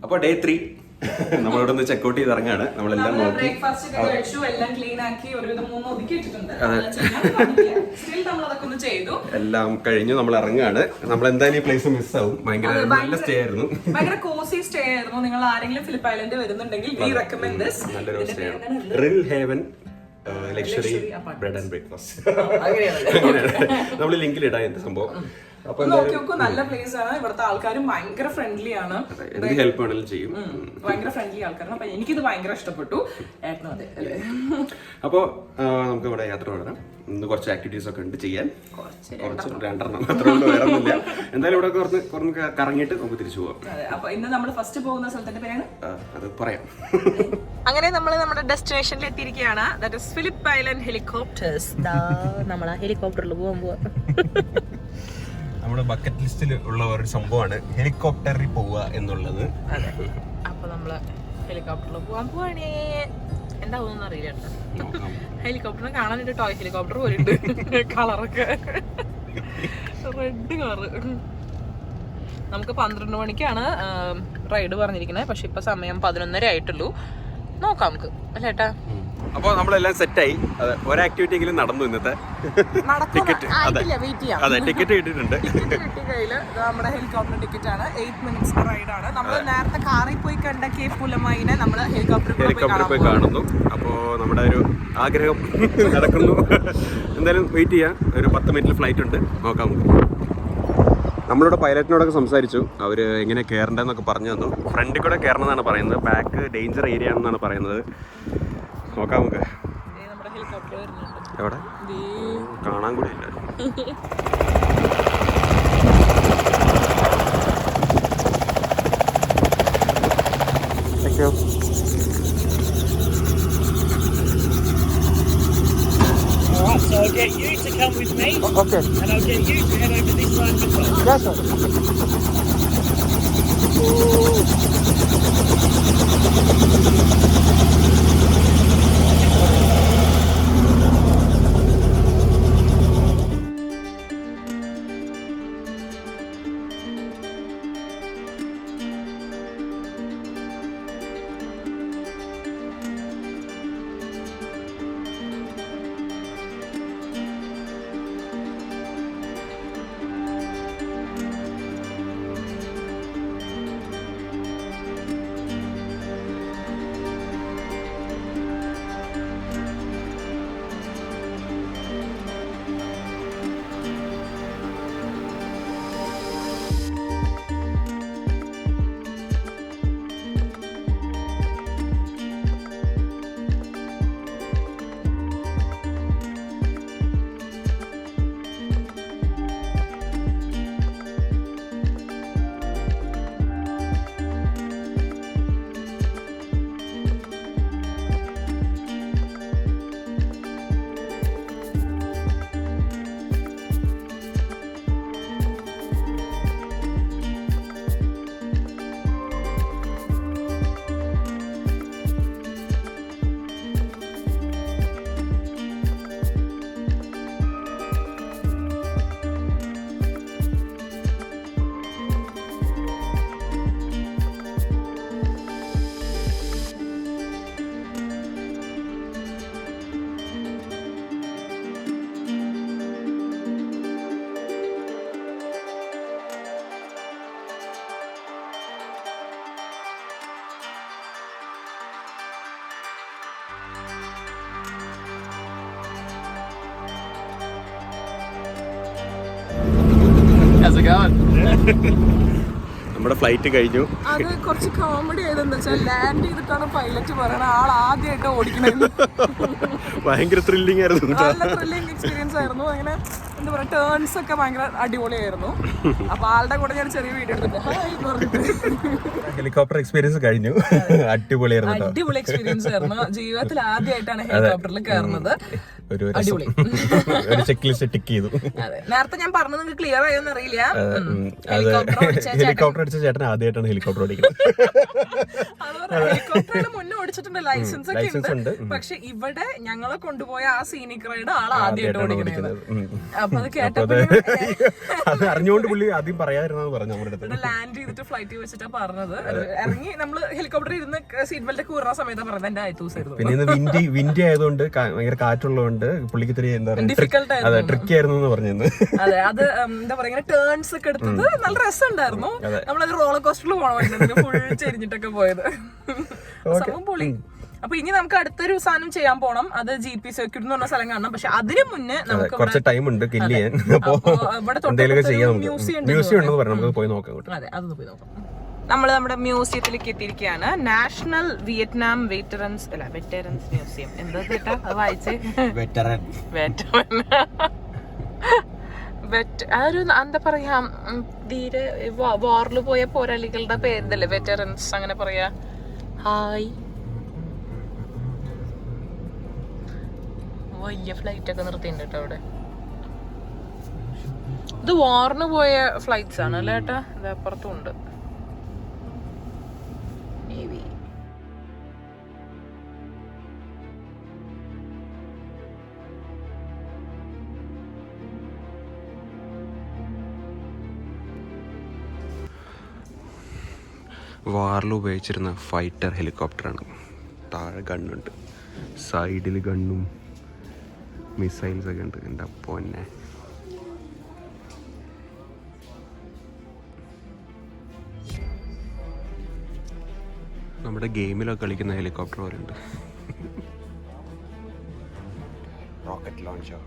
അപ്പോൾ ഡേ 3 നമ്മളിവിടെ നിന്ന് ചെക്കൗട്ട് ചെയ്ത് ഇറങ്ങാണ്. നമ്മളെല്ലാം നോക്കി എല്ലാം കഴിഞ്ഞു. നമ്മൾ ഇറങ്ങാണ്. നമ്മൾ എന്തായാലും ഈ പ്ലേസ് മിസ്സാവും. ഭയങ്കര നല്ല സ്റ്റേ ആയിരുന്നു. ഭയങ്കര കോസി സ്റ്റേ ആയിരുന്നു. നിങ്ങൾ ആരെങ്കിലും ഫിലിപ്പ് ഐലൻഡ് വരുന്നുണ്ടെങ്കിൽ വി റെക്കമെൻഡ് ദിസ്. നല്ലൊരു സ്റ്റേ ആണ്. റിൽ haven luxury bread and breakfast. നമ്മൾ ലിങ്കിൽ ഇടാം എന്റെ സംഭവം. നല്ല പ്ലേസ് ആണ്. ഇവിടുത്തെ ആൾക്കാരും ഭയങ്കര ഫ്രണ്ട്ലി ആണ്. എന്ത് ഹെൽപ്പ് വേണമെങ്കിലും ചെയ്യും. ഭയങ്കര ഫ്രണ്ട്ലി ആൾക്കാരാണ്. അപ്പൊ എനിക്കിത് ഭയങ്കര ഇഷ്ടപ്പെട്ടു. ഏട്ടനും അതെ. അപ്പോ നമുക്ക് ഇവിടെ യാത്ര തുടരാം. ഇന്ന് കുറച്ച് ആക്ടിവിറ്റീസ് ഒക്കെ ഉണ്ട് ചെയ്യാൻ. കുറച്ച് 2 അത്ര വേറെ ഒന്നുമില്ല. എന്തായാലും ഇവിടെ കുറച്ച് കറങ്ങിയിട്ട് നമുക്ക് തിരിച്ചു പോവാം. അപ്പൊ ഇന്ന് നമ്മൾ ഫസ്റ്റ് പോകുന്ന സ്ഥലത്തിന്റെ പേരാണ് അത് പറയാം. അങ്ങനെ നമ്മൾ നമ്മുടെ ഡെസ്റ്റിനേഷനിൽ എത്തിയിരിക്കുകയാണ്. That is Philip island helicopters. നമ്മൾ ആ ഹെലികോപ്റ്ററിൽ പോകാൻ പോവാ. നമ്മുടെ ബക്കറ്റ് ലിസ്റ്റിൽ ഉള്ള ഒരു സംഭവമാണ് ഹെലികോപ്റ്ററിൽ പോവുക എന്നുള്ളത്. അപ്പൊ നമ്മള് ഹെലികോപ്റ്ററിൽ പോവാൻ പോവാണേ. എന്താവുന്ന അറിയില്ല കേട്ടോ. ഹെലികോപ്റ്ററിനെ കാണാനായിട്ട് ടോയ് ഹെലികോപ്റ്റർ പോലുണ്ട്. കളറൊക്കെ റെഡ് കളറ്. നമുക്ക് 12 മണിക്കാണ് റൈഡ് പറഞ്ഞിരിക്കുന്നത്. പക്ഷെ ഇപ്പൊ സമയം 11:30 ആയിട്ടുള്ളൂ. നോക്കാം നമുക്ക് അല്ലേ ഏട്ടാ. അപ്പോൾ നമ്മളെല്ലാം സെറ്റായി. അതെ, ഒരു ആക്ടിവിറ്റി എങ്കിലും നടന്നു ഇന്നത്തെ. ടിക്കറ്റ് അതെ ടിക്കറ്റ് കിട്ടിയിട്ടുണ്ട്. നമ്മുടെ ഹെലികോപ്റ്റർ ടിക്കറ്റ് ആണ്. 8 minutes റൈഡാണ്. നമ്മൾ നേരത്തെ കാറിൽ പോയി കണ്ട കേപ്പ് പുലമൈനെ നമ്മൾ ഹെലികോപ്റ്ററിൽ പോയി കാണുന്നു. അപ്പോൾ നമ്മുടെ ഒരു ആഗ്രഹം നടക്കുന്നു. എന്തായാലും വെയിറ്റ് ചെയ്യാം. ഒരു 10 മിനിറ്റിൽ ഫ്ലൈറ്റ് ഉണ്ട്. നോക്കാം. നമ്മളിവിടെ പൈലറ്റിനോടൊക്കെ സംസാരിച്ചു. അവർ എങ്ങനെ കയറേണ്ടതെന്നൊക്കെ പറഞ്ഞു തന്നു. ഫ്രണ്ടിൽ കൂടെ കയറണമെന്നാണ് പറയുന്നത്. ബാക്ക് ഡേഞ്ചർ ഏരിയ ആണെന്നാണ് പറയുന്നത്. നോക്കാം നമുക്ക്. എവിടെ കാണാൻ കൂടി ഇല്ല. So I'll get you to come with me. Okay. And I'll get you to head over this side as well. Yes, sir. നമ്മുടെ ഫ്ലൈറ്റ് കഴിഞ്ഞു. അത് കുറച്ച് കോമഡി ആയതെന്ന് വെച്ചാൽ ലാൻഡ് ചെയ്തിട്ടാണ് പൈലറ്റ് പറയണ ആൾ ആദ്യമായിട്ട് ഓടിക്കണത്. ഭയങ്കര ത്രില്ലിംഗ് ആയിരുന്നു. നല്ല ത്രില്ലിംഗ് എക്സ്പീരിയൻസ് ആയിരുന്നു. അങ്ങനെ എന്താ പറയുക, ടേൺസ് ഒക്കെ ഭയങ്കര അടിപൊളിയായിരുന്നു. അപ്പൊ ആളുടെ കൂടെ ഞാൻ ചെറിയ വീഡിയോ എടുത്തിട്ട് ഹെലികോപ്റ്റർ എക്സ്പീരിയൻസ് കഴിഞ്ഞു. അടിപൊളിയായിരുന്നു. അടിപൊളി എക്സ്പീരിയൻസ് ആയിരുന്നു. ജീവിതത്തിൽ ആദ്യമായിട്ടാണ് ഹെലികോപ്റ്ററിൽ കയറുന്നത്. അടിപൊളി. ഒരു ചെക്ക് ലിസ്റ്റ് ടിക്ക് ചെയ്തു. നേരത്തെ ഞാൻ പറഞ്ഞത് നിങ്ങൾക്ക് ക്ലിയർ ആയോന്ന് അറിയില്ല. ഹെലികോപ്റ്റർ അടിച്ച ചേട്ടൻ ആദ്യമായിട്ടാണ് ഹെലികോപ്റ്റർ ഓടിക്കുന്നത്. ഹെലികോപ്റ്റർ മുന്നേ ഓടിച്ചിട്ടുണ്ട്, ലൈസൻസ് ഒക്കെ ലൈസൻസ് ഉണ്ട്. ഉണ്ട്. പക്ഷെ ഇവിടെ ഞങ്ങളെ കൊണ്ടുപോയ ആ സീനിക് റൈഡ് ആൾ ആദ്യമായിട്ട് ഓടിക്കുന്നത്. അപ്പൊ അത് അത് അറിഞ്ഞുകൊണ്ട് പുള്ളി ആദ്യം പറയാതിരുന്നത് പറഞ്ഞു നമ്മുടെ അടുത്ത്. ലാൻഡ് ചെയ്തിട്ട് ഫ്ലൈറ്റ് വെച്ചിട്ടാ പറഞ്ഞത്. ഇറങ്ങി നമ്മള് ഹെലികോപ്റ്ററിൽ ഇരുന്ന് സീറ്റ് ബെൽറ്റ് ഒക്കെ ഊറാ സമയത്ത് പറഞ്ഞത് എന്റെ ആയിരുന്നു. പിന്നെ വിൻഡി ആയതുകൊണ്ട് ഭയങ്കര കാറ്റുള്ളതുകൊണ്ട് പുള്ളിക്ക് ഇത്തിരി എന്താ പറയുക ട്രിക്കി ആയിരുന്നു എന്ന് പറഞ്ഞിരുന്നു. അതെ, അത് എന്താ പറയാ ഇങ്ങനെ ടേൺസ് ഒക്കെ എടുത്തത് നല്ല രസമുണ്ടായിരുന്നു. നമ്മളത് റോളർ കോസ്റ്ററിൽ പോകണമായിരുന്നു, ഫുൾ ചെരിഞ്ഞിട്ടൊക്കെ പോയത്. സംഭവം പൊളി. അപ്പൊ ഇനി നമുക്ക് അടുത്തൊരു സാധനം ചെയ്യാൻ പോണം. അത് GP സർക്യൂട്ട് എന്ന് പറഞ്ഞ സ്ഥലം കാണണം. പക്ഷെ അതിന് മുന്നേ നമുക്ക് കുറച്ച് ടൈം ഉണ്ട് കില്ല് ചെയ്യാൻ. അപ്പൊ എന്തെങ്കിലുമൊക്കെ ചെയ്യാം. മ്യൂസിയം ഉണ്ടെന്ന് പറഞ്ഞു, നമുക്ക് പോയി നോക്കാം. അതെ, അതൊന്ന് പോയി നോക്കാം. നമ്മൾ നമ്മുടെ മ്യൂസിയത്തിലേക്ക് എത്തിയിരിക്കുകയാണ്. National Vietnam veterans museum. എന്താ കേട്ടാ അത് വായിച്ചേ? ഒരു എന്താ പറയാ, തീരെ വാറിൽ പോയ പോരാളികളുടെ പേരിതല്ലേ വെറ്ററൻസ്, അങ്ങനെ പറയാ. ഹായ്, വലിയ ഫ്ലൈറ്റ് ഒക്കെ നിർത്തിയിട്ടുണ്ട് കേട്ടോ അവിടെ. ഇത് വാറിന് പോയ ഫ്ലൈറ്റ്സ് ആണ് അല്ലേ ഏട്ടാ? ഇത് അപ്പുറത്തും ഉണ്ട്. നേവി. വാറിൽ ഉപയോഗിച്ചിരുന്ന ഫൈറ്റർ ഹെലികോപ്റ്ററാണ്. താഴെ ഗണ്ണുണ്ട്, സൈഡിൽ ഗണ്ണും മിസൈൽസ് ഒക്കെ ഉണ്ട്. എൻ്റെ പൊന്നെ, നമ്മുടെ ഗെയിമിലൊക്കെ കളിക്കുന്ന ഹെലികോപ്റ്റർ പോലെ ഉണ്ട്. Rocket launcher.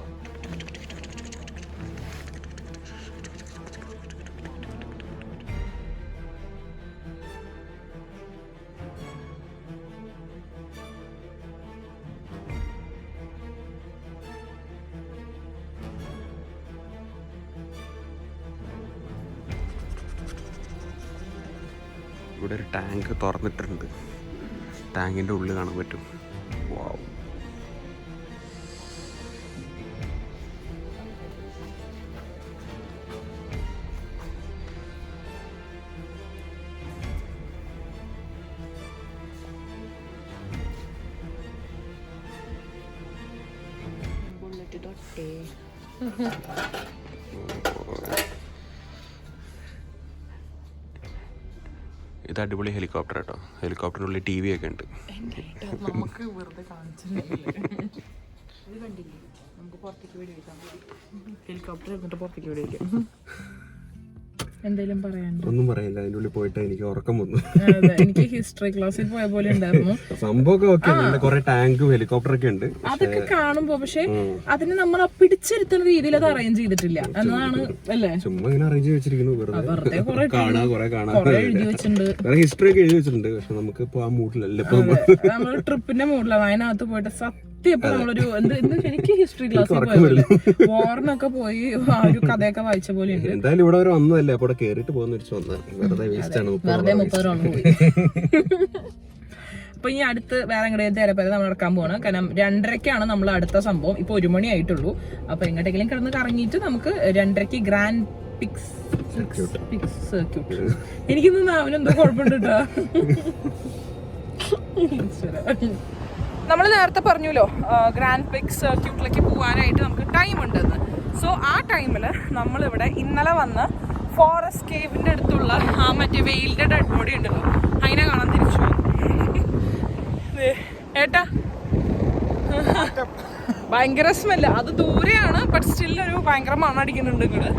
ഇവിടെ ഒരു ടാങ്ക് തുറന്നിട്ടുണ്ട്. ടാങ്കിൻ്റെ ഉള്ളിൽ കാണാൻ പറ്റും. വാവ്. ഇത് അടിപൊളി ഹെലികോപ്റ്റർ കേട്ടോ. ഹെലികോപ്റ്ററിനുള്ളിൽ TV ഒക്കെ ഉണ്ട്. നമുക്ക് വെറുതെ കാണിച്ചില്ലേ, നമുക്ക് പുറത്തേക്ക് വീഡിയോ ഹെലികോപ്റ്റർ എന്നിട്ട് പുറത്തേക്ക് വീഡിയോ. എന്തെങ്കിലും പറയാനുണ്ടോ? ഒന്നും പറയില്ല. അതിൻ്റെ ഉള്ളിൽ പോയിട്ട് എനിക്ക് ഉറക്കം വന്നു. എനിക്ക് ഹിസ്റ്ററി ക്ലാസ്സിൽ പോയ പോലെ ഉണ്ടായിരുന്നു. സംഭവമൊക്കെ ഓക്കെ, കുറെ ടാങ്കും ഹെലികോപ്റ്റർ ഒക്കെ ഉണ്ട്. അതൊക്കെ കാണുമ്പോ പക്ഷെ അതിന് നമ്മൾ പിടിച്ചിരുത്തുന്ന രീതിയിൽ അത് അറേഞ്ച് ചെയ്തിട്ടില്ല എന്നതാണ് അല്ലേ? ചുമ്മാ ഇങ്ങനെ അറേഞ്ച് വെച്ചിരിക്കുന്നു. വെറുതെ കാണാൻ എഴുതി വെച്ചിട്ടുണ്ട്, ഹിസ്റ്ററി ഒക്കെ എഴുതി വെച്ചിട്ടുണ്ട്. പക്ഷെ നമുക്ക് ഇപ്പൊ ആ മൂഡിലല്ല. നമ്മൾ ട്രിപ്പിന്റെ മൂഡിലാണ്. അതിനകത്ത് പോയിട്ട് സത്യം ഇപ്പൊ നമ്മളൊരു എനിക്ക് ഹിസ്റ്ററി ക്ലാസ്സിൽ പോയ വാറിനൊക്കെ പോയി ആ ഒരു കഥയൊക്കെ വായിച്ച പോലെ ഉണ്ട്. എന്തായാലും ഇവിടെ വരെ വന്നതല്ലേ, അപ്പൊ കേറിട്ട് പോകുന്ന വെറുതെ വേസ്റ്റ് ആണ്. വെറുതെ 30 റൗണ്ട് പോയി. അപ്പൊ ഇനി അടുത്ത് വേറെ എങ്ങോട്ട് തേരപ്പേര നമ്മൾ നടക്കാൻ പോവാണ്. കാരണം 2:30ക്കാണ് നമ്മൾ അടുത്ത സംഭവം. ഇപ്പൊ 1 മണി ആയിട്ടുള്ളൂ. അപ്പൊ എങ്ങോട്ടെങ്കിലും കിടന്ന് കറങ്ങിയിട്ട് നമുക്ക് 2:30ക്ക് ഗ്രാൻഡ് പിക്സ് സർക്യൂട്ട്. എനിക്കിന്ന് അവനെന്തോ കുഴപ്പമുണ്ട് കേട്ടോ. നമ്മൾ നേരത്തെ പറഞ്ഞല്ലോ ഗ്രാൻഡ് പിക്സ് സർക്യൂട്ടിലേക്ക് പോകാനായിട്ട് നമുക്ക് ടൈം ഉണ്ടെന്ന്. സോ ആ ടൈമിൽ നമ്മളിവിടെ ഇന്നലെ വന്ന് ഫോറസ്റ്റ് കേവിൻ്റെ അടുത്തുള്ള ആ മറ്റേ വെയിലിൻ്റെ ഡെഡ് ബോഡി ഉണ്ടല്ലോ, അതിനെ കാണാൻ തിരിച്ചു പോകും. ഏട്ടാ ഭയങ്കര സ്മെല്ല്. അത് ദൂരെയാണ്, ബട്ട് സ്റ്റിൽ ഒരു ഭയങ്കര മണടിക്കുന്നുണ്ട് ഇങ്ങോട്ട്.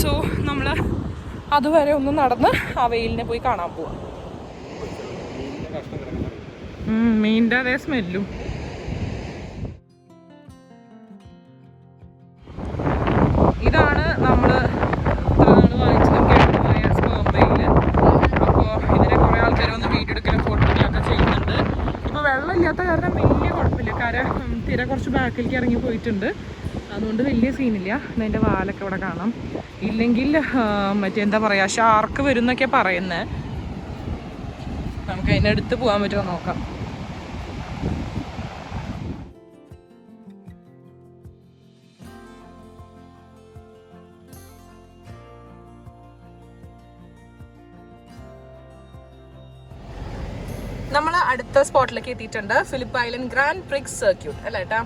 സോ നമ്മൾ അതുവരെ ഒന്ന് നടന്ന് ആ വെയിലിനെ പോയി കാണാൻ പോവാം. മീനിൻ്റെ അതേ സ്മെല്ലും. ഇതാണ് നമ്മൾ വാങ്ങിച്ചതും കേട്ടുപോയ സ്പേം. അപ്പോൾ ഇതിനെ കുറേ ആൾക്കാർ വന്ന് വീഡിയോ എടുക്കലും ഫോട്ടോകളൊക്കെ ചെയ്യുന്നുണ്ട്. ഇപ്പോൾ വെള്ളമില്ലാത്ത കാരണം വലിയ കുഴപ്പമില്ല. തിര കുറച്ച് ബാക്കിലേക്ക് ഇറങ്ങി പോയിട്ടുണ്ട്, അതുകൊണ്ട് വലിയ സീനില്ല. അതിൻ്റെ വാലൊക്കെ ഇവിടെ കാണാം. ഇല്ലെങ്കിൽ മറ്റേ എന്താ പറയുക, ഷാർക്ക് വരും എന്നൊക്കെ പറയുന്നത്. നമുക്ക് അതിൻ്റെ അടുത്ത് പോകാൻ പറ്റുമോ നോക്കാം. നമ്മൾ അടുത്ത സ്പോട്ടിലേക്ക് എത്തിയിട്ടുണ്ട്. Philip island grand prix circuit അല്ലേ ഏട്ടാ?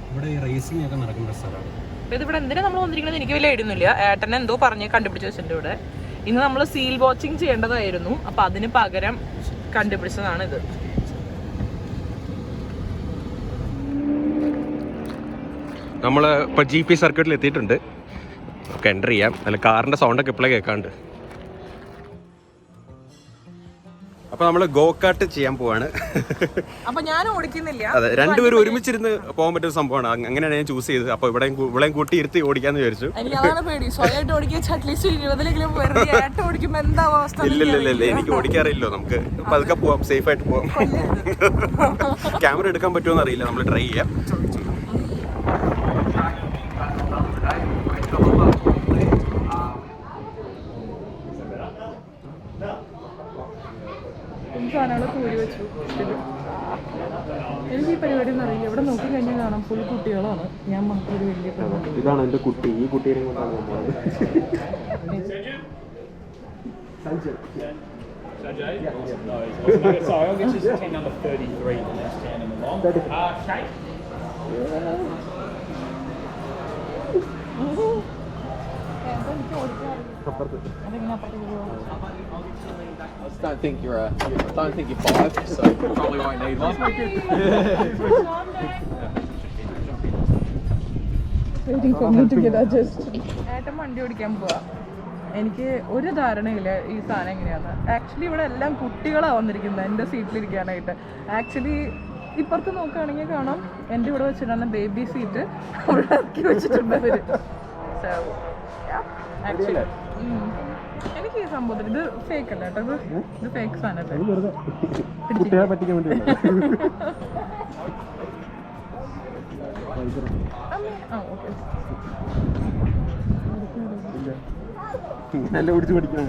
ഇവിടെ റേസിംഗ് ഒക്കെ നടക്കുന്ന സ്ഥലമാണ്. ഇതിവിടെ എന്തിനാ നമ്മൾ വന്നിരിക്കുന്നത് എനിക്ക് വലിയ ഐഡിയൊന്നുമില്ല. ഏട്ടനെ എന്തോ പറഞ്ഞ് കണ്ടുപിടിച്ച് വെച്ചിട്ടുണ്ട് ഇവിടെ. ഇന്ന് നമ്മൾ സീൽ വാച്ചിങ് ചെയ്യേണ്ടതായിരുന്നു, അപ്പൊ അതിന് പകരം കണ്ടുപിടിച്ചതാണ് ഇത്. നമ്മൾ ഇപ്പോൾ GP സർക്യൂട്ടിൽ എത്തിയിട്ടുണ്ട്. നമുക്ക് എൻ്റർ ചെയ്യാം. അല്ല കാറിൻ്റെ സൗണ്ടൊക്കെ ഇപ്പോഴേ കേൾക്കാണ്ട്. അപ്പോൾ നമ്മൾ ഗോകാർട്ട് ചെയ്യാൻ പോവാണ്. അപ്പൊ ഞാൻ ഓടിക്കുന്നില്ല. അതെ, രണ്ടുപേരും ഒരുമിച്ചിരുന്ന് പോകാൻ പറ്റുന്ന സംഭവമാണ്. അങ്ങനെയാണ് ഞാൻ ചൂസ് ചെയ്തത്. അപ്പോൾ ഇവിടെയും കൂട്ടി ഇരുത്തി ഓടിക്കാന്ന് വിചാരിച്ചു. എനിക്ക് അതാണ് പേടി. സ്വയമായിട്ട് ഓടിക്കുക അറ്റ്ലീസ്റ്റ് 20 വെറുതെ ഏട്ട ഓടിക്കുമ്പോ എന്താ അവസ്ഥ? ഇല്ല എനിക്ക് ഓടിക്കാറില്ലോ. നമുക്ക് പതുക്കെ പോവാം, സേഫ് ആയിട്ട് പോവാം. ക്യാമറ എടുക്കാൻ പറ്റുമോ അറിയില്ല, നമ്മൾ ട്രൈ ചെയ്യാം. എനിക്ക് ഈ പരിപാടി ഒന്നും അറിയില്ല. ഇവിടെ നോക്കി കഴിഞ്ഞാൽ കാണാം ഫുൾ കുട്ടികളാണ്. ഞാൻ മാത്രം ഒരു വലിയ പെൺകുട്ടി. ഇതാണ് എൻ്റെ കുട്ടി. ഈ കുട്ടീനെ കൊണ്ടാണ് പോകുന്നത്. Sorry, I'll get you to number 33, the next standing along. Kate? I don't think you're 5, so you probably won't need one. ഏട്ടൻ വണ്ടി ഓടിക്കാൻ പോവാ. എനിക്ക് ഒരു ധാരണയില്ല ഈ സാധനം എങ്ങനെയാന്ന്. ആക്ച്വലി ഇവിടെ എല്ലാം കുട്ടികളാണ് വന്നിരിക്കുന്നത് എൻ്റെ സീറ്റിലിരിക്കാനായിട്ട്. ആക്ച്വലി ഇപ്പുറത്ത് നോക്കുകയാണെങ്കിൽ കാണാം എൻ്റെ ഇവിടെ വെച്ചിട്ടാണ് ബേബി സീറ്റ് അവിടെ ഇറക്കി വെച്ചിട്ടുണ്ട് അവര്. ആക്ച്വലി എനിക്ക് ഈ സംഭവത്തിൽ ഇത് ഫേക്ക് അല്ല കേട്ടോ. ഇത് ഫേക്ക് സാധനല്ലേ. കുട്ടികളെ പറ്റിക്കാൻ വേണ്ടി നല്ല പിടിച്ച് പഠിക്കണം.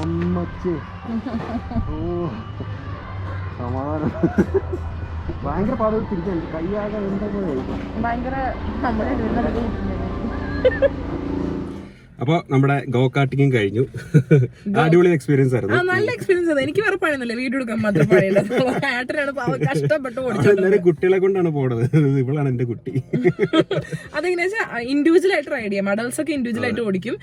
അമ്മച്ചേ, സമാധാനം. ഭയങ്കര പാട് തിരിക്കാൻ കയ്യാകെ എന്താ ഭയങ്കര നമ്മുടെ അപ്പോൾ നമ്മുടെ ഗോ കാർട്ടിങ്ങും കഴിഞ്ഞു. അടിപൊളി എക്സ്പീരിയൻസ് ആയിരുന്നു. നല്ല എക്സ്പീരിയൻസ് ആയിരുന്നു. എനിക്ക് വേറെ പണിയൊന്നുമില്ല, വീഡിയോ എടുക്കാൻ മാത്രം പണിയുള്ളത്. ഏട്ടനാണ് കഷ്ടപ്പെട്ട് എല്ലാവരും കുട്ടികളെ കൊണ്ടാണ് പോണത്. ഇവളാണ് എന്റെ കുട്ടി. അതെങ്ങനെയാ വെച്ചാൽ ഇൻഡിവിജ്വൽ ആയിട്ട് റൈഡ് ചെയ്യാം. അഡൾട്ട്സ് ഒക്കെ ഇൻഡിവിജ്വൽ ആയിട്ട് ഓടിക്കും,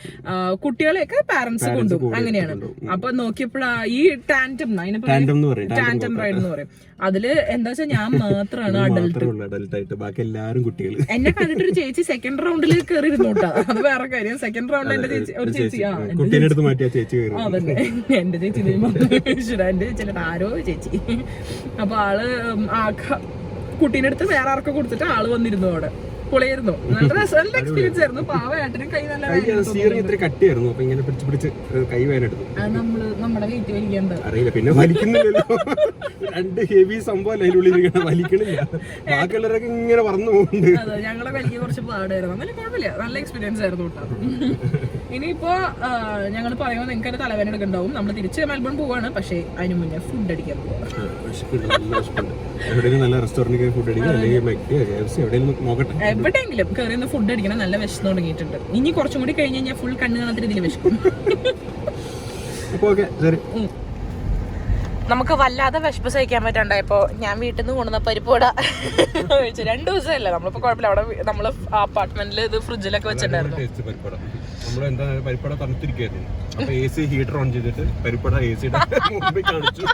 കുട്ടികളെയൊക്കെ പാരന്റ്സ് കൊണ്ടുപോകും. അങ്ങനെയാണ്. അപ്പൊ നോക്കിയപ്പോഴാ ഈ ടാൻറ്റം റൈഡ് എന്ന് പറയും. അതില് എന്താ വെച്ചാൽ ഞാൻ മാത്രമാണ് അഡൽട്ട് ആയിട്ട്, ബാക്കി എല്ലാവരും കുട്ടികൾ. എന്നെ കണ്ടിട്ടൊരു ചേച്ചി സെക്കൻഡ് റൗണ്ടിൽ കയറി ഇരുന്നോട്ടാ. അത് വേറെ കാര്യം. സെക്കൻഡ് റൗണ്ടിൽ എന്റെ ചേച്ചി ഒരു ചേച്ചി അതന്നെ എന്റെ ചേച്ചി എന്റെ ചേച്ചി ആരോ ചേച്ചി. അപ്പൊ ആള് കുട്ടീന്റെ അടുത്ത് വേറെ ആർക്കും കൊടുത്തിട്ട് ആള് വന്നിരുന്നു അവിടെ. പൊളിയായിരുന്നു. നല്ല നല്ല എക്സ്പീരിയൻസ് ആയിരുന്നു. പാവയായിട്ടിനും കൈ നല്ല സ്റ്റിയറിംഗ് ഇത്ര കട്ടിയായിരുന്നു, അപ്പൊ ഇങ്ങനെ പിടിച്ച് കൈ വേനെടുത്തു. നമ്മുടെ വെയിറ്റ് വലിക്കണ്ട അറിയില്ല, പിന്നെ വലിക്കുന്നില്ലല്ലോ. 2 ഹെവി സംഭവം അതിനുള്ളിൽ വലിക്കണില്ല, ബാക്കിയുള്ളവരൊക്കെ ഇങ്ങനെ പറന്നു പോകുന്നുണ്ട്. അതെ, ഞങ്ങളെ വലിക്കാൻ കുറച്ച് പാടായിരുന്നു. എന്നാലും കുഴപ്പമില്ല, നല്ല എക്സ്പീരിയൻസ് ആയിരുന്നു കേട്ടോ. ഇനിയിപ്പോ ഞങ്ങൾ പറയുമ്പോൾ നിങ്ങൾക്ക് ഒരു തലവേദന എടുക്കണ്ടാവും. നമ്മൾ തിരിച്ച് മെൽബൺ പോവാണ്, പക്ഷേ അതിന് മുന്നേ ഫുഡ് അടിക്കാൻ പോവാം. നല്ല റെസ്റ്റോറന്റിൽ ഫുഡ് അടിക്കാം, അല്ലെങ്കിൽ നോക്കട്ടെ, എവിടെയെങ്കിലും കയറി ഒന്ന് ഫുഡ് അടിക്കണം. നല്ല വിശന്ന് തുടങ്ങിയിട്ടുണ്ട്. ഇനി കുറച്ചും കൂടി കഴിഞ്ഞ് കഴിഞ്ഞാൽ ഫുൾ കണ്ണ് കാണാത്ത രീതിയിൽ വിശക്കും. നമുക്ക് വല്ലാതെ വിശപ്പ് സഹിക്കാൻ പറ്റണ്ടായപ്പോ ഞാൻ വീട്ടിൽ നിന്ന് കൊണ്ടുവന്ന പരിപ്പുവട കഴിച്ചു. 2 ദിവസമല്ലേ, നമ്മളിപ്പോ കുഴപ്പമില്ല. അവിടെ നമ്മള് അപ്പാർട്ട്മെന്റിൽ ഇത് ഫ്രിഡ്ജിലൊക്കെ വെച്ചിട്ടുണ്ടായിരുന്നു. നമ്മളെന്താ പരിപ്പട തണുത്തിരിക്കുകയായിരുന്നു. അപ്പൊ AC ഹീറ്റർ ഓൺ ചെയ്തിട്ട് പരിപ്പട AC മുമ്പിൽ കാണിച്ചു.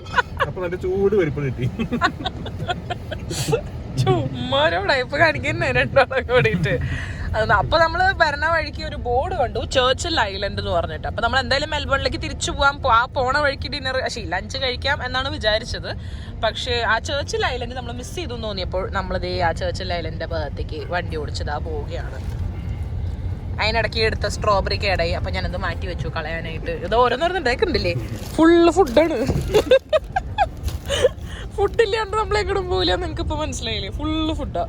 അപ്പൊ നല്ല ചൂട് പരിപ്പട കിട്ടി. ചുമ്മാരോടയപ്പ് കാണിക്കുന്നേ 2 ആളെ കൂടിയിട്ട്. അപ്പൊ നമ്മള് വരണ വഴിക്ക് ഒരു ബോർഡ് കണ്ടു, ചേർച്ചിൽ ഐലൻഡ് എന്ന് പറഞ്ഞിട്ട്. അപ്പൊ നമ്മൾ എന്തായാലും മെൽബണിലേക്ക് തിരിച്ചു പോകാം. ആ പോണ വഴിക്ക് ലഞ്ച് കഴിക്കാം എന്നാണ് വിചാരിച്ചത്. പക്ഷേ ആ ചേർച്ചിൽ ഐലൻഡ് നമ്മൾ മിസ് ചെയ്തു തോന്നിയപ്പോൾ നമ്മളിതേ ആ ചേർച്ചിൽ ഐലൻഡിന്റെ ഭാഗത്തേക്ക് വണ്ടി ഓടിച്ചതാ പോവുകയാണ്. അതിനിടയ്ക്ക് എടുത്ത സ്ട്രോബെറി കേടായി. അപ്പൊ ഞാനത് മാറ്റി വെച്ചു കളയാനായിട്ട്. ഇത് ഓരോന്നോരോന്ന് ഉണ്ടാക്കുന്നില്ലേ, ഫുള്ള് ഫുഡാണ്. ഫുഡില്ലാണ്ട് നമ്മളെങ്ങോട്ടും പോവില്ല, നിങ്ങൾക്ക് ഇപ്പൊ മനസ്സിലായില്ലേ? ഫുള്ള് ഫുഡാ.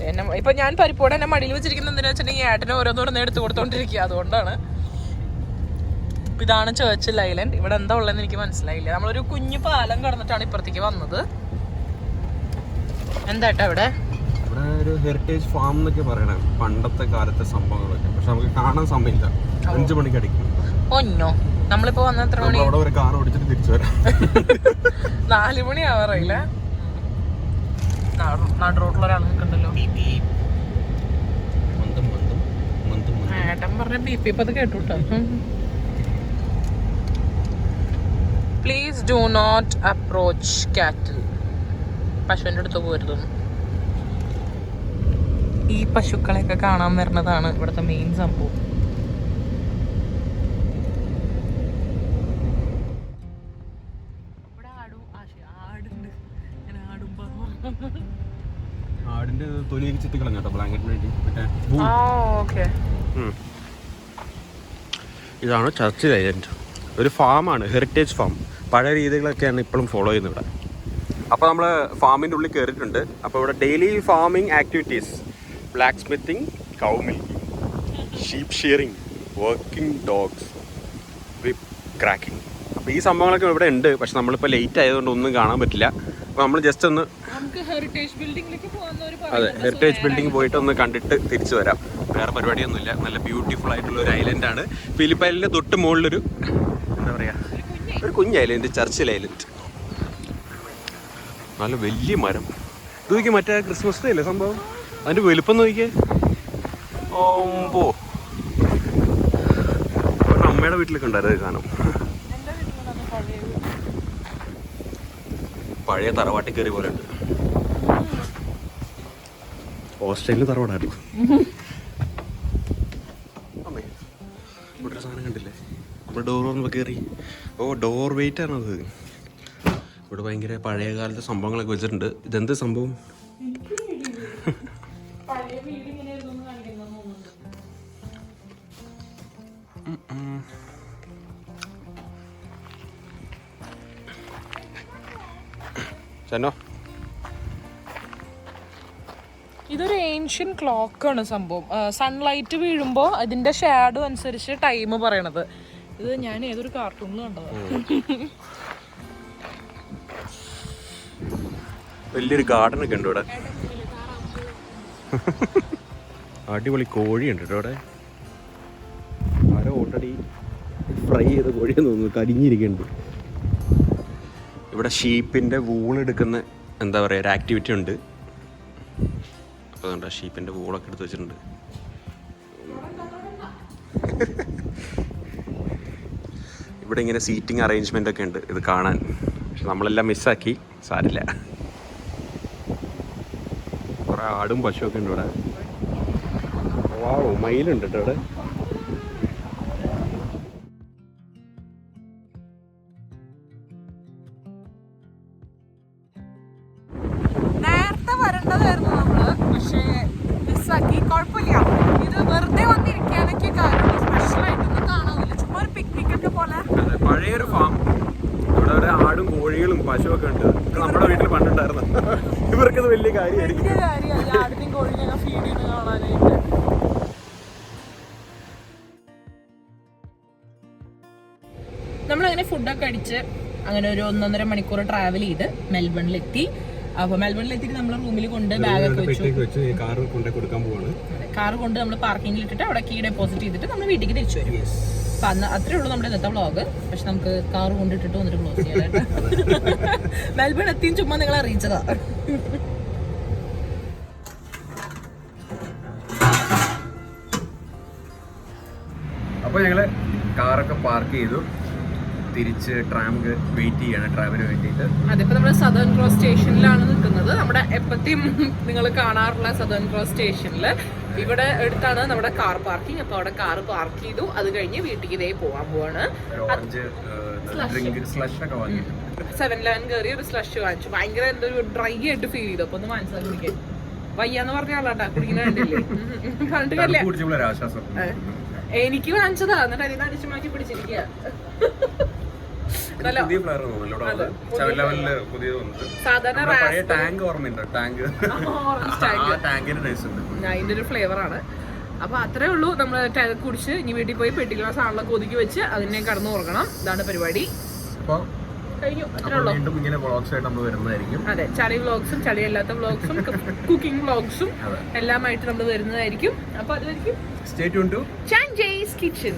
എന്നെ ഇപ്പൊ ഞാൻ പരിപ്പോടെ എന്നെ മടിയിൽ വെച്ചിരിക്കുന്നത് എന്തിനാ വെച്ചിട്ടുണ്ടെങ്കിൽ ഏട്ടനെ ഓരോന്നോരോന്ന് എടുത്തു കൊടുത്തോണ്ടിരിക്കുക, അതുകൊണ്ടാണ്. ഇതാണ് ചേർച്ചിൽ ഐലൻഡ്. ഇവിടെ എന്താ ഉള്ളതെന്ന് എനിക്ക് മനസ്സിലായില്ല. നമ്മളൊരു കുഞ്ഞു പാലം കടന്നിട്ടാണ് ഇപ്പുറത്തേക്ക് വന്നത്. എന്താ ഇവിടെ ഇവിടെ ഒരു ഹെറിറ്റേജ് ഫാം എന്നൊക്കെ പറയണേ, പണ്ടത്തെ കാലത്തെ സംഭവങ്ങളൊക്കെ. പക്ഷെ നമുക്ക് കാണാൻ സമയമില്ല, 5 മണിക്ക് അടിക്കും. ഒന്നോ നമ്മളിപ്പോ വന്ന എത്ര മണി? അവിടെ ഒരു കാർ ഓടിച്ചിട്ട് തിരിച്ചു വരാം. 4 മണി ആവാറില്ല. നാട് റോഡിൽ ഒരാൾ നിൽക്കണ്ടല്ലോ. ഏട്ടൻ പറഞ്ഞ ബീപ് ഇപ്പൊ അത് കേട്ടുട്ടോ. പ്ലീസ് ഡു നോട്ട് അപ്രോച്ച് കാറ്റിൽ. പശുവിന്റെ അടുത്ത് പോരുത്. ഈ പശുക്കളെയൊക്കെ കാണാൻ വരുന്നതാണ് ഇവിടുത്തെ മെയിൻ സംഭവം. ആടിന്റെ തൊലിയൊക്കെ ചെത്തി കളഞ്ഞോ ബ്ലാങ്കറ്റിന് വേണ്ടി. ഇതാണ് ചർച്ചിൽ ഐലൻഡ്. ഒരു ഫാമാണ്, ഹെറിറ്റേജ് ഫാം. പഴയ രീതികളൊക്കെയാണ് ഇപ്പോഴും ഫോളോ ചെയ്യുന്നത് ഇവിടെ. അപ്പോൾ നമ്മൾ ഫാമിൻ്റെ ഉള്ളിൽ കയറിയിട്ടുണ്ട്. അപ്പോൾ ഇവിടെ daily farming activities, blacksmithing, cow milking, sheep shearing, working dogs, whip cracking. അപ്പോൾ ഈ സംഭവങ്ങളൊക്കെ ഇവിടെ ഉണ്ട്. പക്ഷെ നമ്മളിപ്പോൾ ലേറ്റ് ആയതുകൊണ്ട് ഒന്നും കാണാൻ പറ്റില്ല. അപ്പോൾ നമ്മൾ ജസ്റ്റ് ഒന്ന് അതെ ഹെറിറ്റേജ് ബിൽഡിംഗ് പോയിട്ട് ഒന്ന് കണ്ടിട്ട് തിരിച്ചു വരാം. വേറെ പരിപാടിയൊന്നുമില്ല. നല്ല ബ്യൂട്ടിഫുൾ ആയിട്ടുള്ള ഒരു ഐലൻഡാണ്. ഫിലിപ്പ് ഐലൻഡിൻ്റെ തൊട്ട് മുകളിലൊരു എന്താ പറയുക, ഒരു കുഞ്ഞ് ഐലൻഡ്, ചർച്ചിൽ ഐലൻഡ്. നല്ല വലിയ മരം. ഇത് നോക്കി, മറ്റേ ക്രിസ്മസ് ഡേ അല്ലേ സംഭവം, അതിൻ്റെ വലുപ്പം നോക്കിയേ. ഓമ്പോ, അമ്മയുടെ വീട്ടിലൊക്കെ ഉണ്ടായിരുന്നു കാണും. പഴയ തറവാട്ടിൽ കയറി പോലെ ഉണ്ട്. ഓസ്ട്രേലിയൻ തറവാടാണ്. അമ്മേ, ഇവിടെ ഒരു സാധനം കണ്ടില്ലേ, ഇവിടെ ഡോർ തുറന്നപ്പോൾ കയറി. ഓ, ഡോർ വെയിറ്റ് ആണത്. ഇവിടെ ഭയങ്കര പഴയ കാലത്തെ സംഭവങ്ങളൊക്കെ വെച്ചിട്ടുണ്ട്. ഇതെന്ത് സംഭവം? ചെന്നോ, ഇതൊരു ഏൻഷ്യൻ ക്ലോക്കാണ് സംഭവം. സൺലൈറ്റ് വീഴുമ്പോൾ അതിന്റെ ഷാഡോ അനുസരിച്ച് ടൈം പറയണത്. ഇത് ഞാൻ ഏതൊരു കാർട്ടൂണിൽ കണ്ടതാണ്. വലിയൊരു ഗാർഡൻ ഒക്കെ ഉണ്ട് ഇവിടെ. അടിപൊളി കോഴിയുണ്ട് കേട്ടോ ഇവിടെ. ആരോ ഓൾറെഡി ഫ്രൈ ചെയ്ത കോഴിയെന്ന് തോന്നുന്നു, കരിഞ്ഞിരിക്കുന്നുണ്ട്. ഇവിടെ ഷീപ്പിൻ്റെ വൂളെടുക്കുന്ന എന്താ പറയുക ഒരു ആക്ടിവിറ്റി ഉണ്ട്. അപ്പോൾ അതുകൊണ്ട് ഷീപ്പിൻ്റെ വൂളൊക്കെ എടുത്ത് വെച്ചിട്ടുണ്ട്. ഇവിടെ ഇങ്ങനെ സീറ്റിംഗ് അറേഞ്ച്മെൻ്റ് ഒക്കെ ഉണ്ട് ഇത് കാണാൻ. പക്ഷെ നമ്മളെല്ലാം മിസ്സാക്കി, സാരില്ല. കുറേ ആടും പശുവൊക്കെ ഉണ്ട് ഇവിടെ. വാവ്, മയിലുണ്ട് കേട്ടോ ഇവിടെ. നേരത്തെ വരേണ്ടതായിരുന്നു നമ്മള്, പക്ഷേ മിസ് മിസ്സാക്കി. കുഴപ്പമില്ല, ഇത് വെറുതെ വന്നിരിക്കാനൊക്കെ കാരണം സ്പെഷ്യലായിട്ടൊന്നും കാണാനില്ല. ചുമ്മാ ഒരു പിക്നിക് ഒക്കെ പോലെ. പഴയൊരു ഫാം, ഇവിടെ ആടും കോഴികളും പശുവൊക്കെ ഉണ്ട്. നമ്മുടെ വീട്ടിൽ പണ്ടുണ്ടായിരുന്നു. ഇവർക്കത് വലിയ കാര്യമായിരിക്കും. വലിയ കാര്യമാണ് ആടിനെയും കോഴിനെയൊക്കെ ഫീഡ് ചെയ്ത് കാണാനായിട്ട്. നമ്മളങ്ങനെ ഫുഡൊക്കെ അടിച്ച് അങ്ങനെ ഒരു 1.5 മണിക്കൂർ ട്രാവൽ ചെയ്ത് മെൽബണിലെത്തി. അപ്പൊ മെൽബണിലെത്തിയിട്ട് നമ്മൾ റൂമിൽ കൊണ്ട് ബാഗൊക്കെ വെച്ചു. കാറ് കൊണ്ട് കൊടുക്കാൻ പോവാണ്. കാറ് കൊണ്ട് നമ്മൾ പാർക്കിങ്ങിൽ ഇട്ടിട്ട് അവിടെ കീ ഡെപ്പോസിറ്റ് ചെയ്തിട്ട് നമ്മൾ വീട്ടിലേക്ക് തിരിച്ചു വരും. അപ്പൊ അന്ന് അത്രേ ഉള്ളൂ നമ്മുടെ ഇന്നത്തെ വ്ളോഗ്. പക്ഷെ നമുക്ക് കാറ് കൊണ്ടിട്ടിട്ട് വന്നിട്ട് ക്ലോസ് ചെയ്യാനായിട്ട്. മെൽബൺ എത്തിയും ചുമ്മാ നിങ്ങളെ അറിയിച്ചതാ. അപ്പോൾ ഞങ്ങൾ കാറൊക്കെ പാർക്ക് ചെയ്തു. തിരിച്ച് ട്രാമിക്ക് വെയിറ്റ് ചെയ്യാണ് ട്രാമിന് വേണ്ടിയിട്ട്. അതിപ്പോ നമ്മുടെ സദേൺ ക്രോസ് സ്റ്റേഷനിലാണ് നിൽക്കുന്നത്. നമ്മുടെ എപ്പത്തിയും നിങ്ങൾ കാണാറുള്ള സദേൺ ക്രോസ് സ്റ്റേഷനിൽ ഇവിടെ അടുത്താണ് നമ്മുടെ കാർ പാർക്കിംഗ്. അപ്പൊ അവിടെ കാർ പാർക്ക് ചെയ്തു. അത് കഴിഞ്ഞ് വീട്ടിലേക്ക് ഇതേ പോവാൻ പോവാണ്. ഓറഞ്ച് ഡ്രിങ്ക് സ്ലഷ് ഒക്കെ വാങ്ങിയിട്ടുണ്ട്. 7-Eleven കയറി ഒരു സ്ലഷ് വാങ്ങിച്ചു. ഭയങ്കര എന്തോ ഡ്രൈ ആയിട്ട് ഫീൽ ചെയ്തു. അപ്പൊ ഒന്ന് മനസ്സിലാക്കി കുടിക്കാൻ വയ്യാന്ന് പറഞ്ഞ ആളാട്ടാ കുടിക്കുന്ന കണ്ടില്ലേ. കണ്ടില്ല, കുടിച്ചപ്പോൾ ഒരു ആശ്വാസം. എനിക്ക് വാങ്ങിച്ചതാ. എന്നിട്ട് അതിന് അടിച്ചു മാറ്റി പിടിച്ചിരിക്കുക. പുതിയ ഫ്ലേവർ തോന്നുന്നല്ലോ. 7-Elevenല് പുതിയത് വന്നത്. സാധാരണ പഴയ ടാങ്ക് ഓർമ്മയുണ്ടോ? ടാങ്കിന്റെ ടേസ്റ്റ് ഉണ്ട്. അതിന്റെ ഒരു ഫ്ലേവർ ആണ്. അപ്പൊ അത്രേ ഉള്ളൂ. നമ്മൾ കുടിച്ച് ഇനി വീട്ടിൽ പോയി പെട്ടിലുള്ള സാധനങ്ങളൊക്കെ ഒതുക്കി വെച്ച് അതിനെ കടന്നു ഉറങ്ങണം. ഇതാണ് പരിപാടി. അപ്പോൾ കഴിഞ്ഞു. അത്രേ ഉള്ളൂ. വീണ്ടും ഇങ്ങനെ വ്ളോഗ്സ് ആയിട്ട് നമ്മൾ വരുന്നതായിരിക്കും. അതെ, ചളി വ്ളോഗ്സും ചളിയല്ലാത്ത വ്ളോഗ്സും കുക്കിംഗ് വ്ളോഗ്സും എല്ലാമായിട്ട് നമ്മൾ വരുന്നതായിരിക്കും. അപ്പൊ അതുവരെയും സ്റ്റേ ട്യൂൺ ടു ചാൻജേയ്സ് കിച്ചൺ.